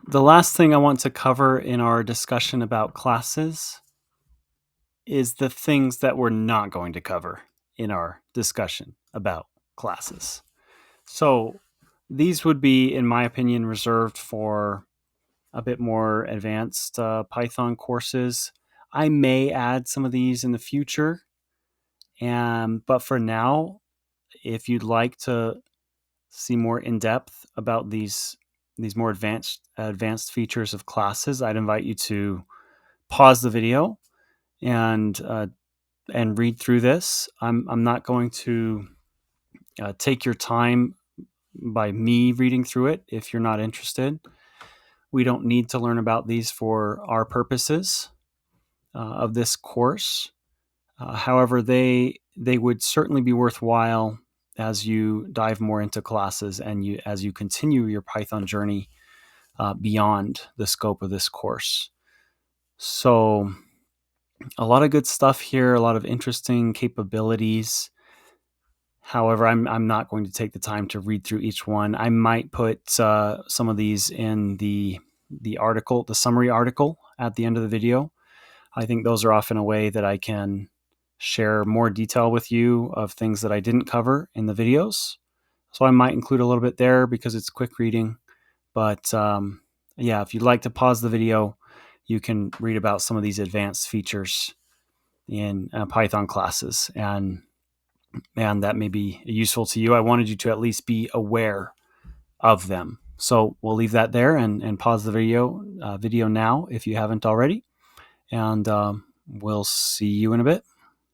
The last thing I want to cover in our discussion about classes is the things that we're not going to cover in our discussion about classes. So these would be, in my opinion, reserved for a bit more advanced Python courses. I may add some of these in the future, but for now, if you'd like to see more in depth about these more advanced features of classes, I'd invite you to pause the video and read through this. I'm not going to take your time by me reading through it if you're not interested. We don't need to learn about these for our purposes of this course. However, they would certainly be worthwhile as you dive more into classes and as you continue your Python journey beyond the scope of this course. So, a lot of good stuff here, a lot of interesting capabilities. However, I'm not going to take the time to read through each one. I might put some of these in the article, the summary article at the end of the video. I think those are often a way that I can share more detail with you of things that I didn't cover in the videos. So I might include a little bit there because it's quick reading. But yeah, if you'd like to pause the video, you can read about some of these advanced features in Python classes, and that may be useful to you. I wanted you to at least be aware of them. So we'll leave that there and pause the video now if you haven't already. And we'll see you in a bit.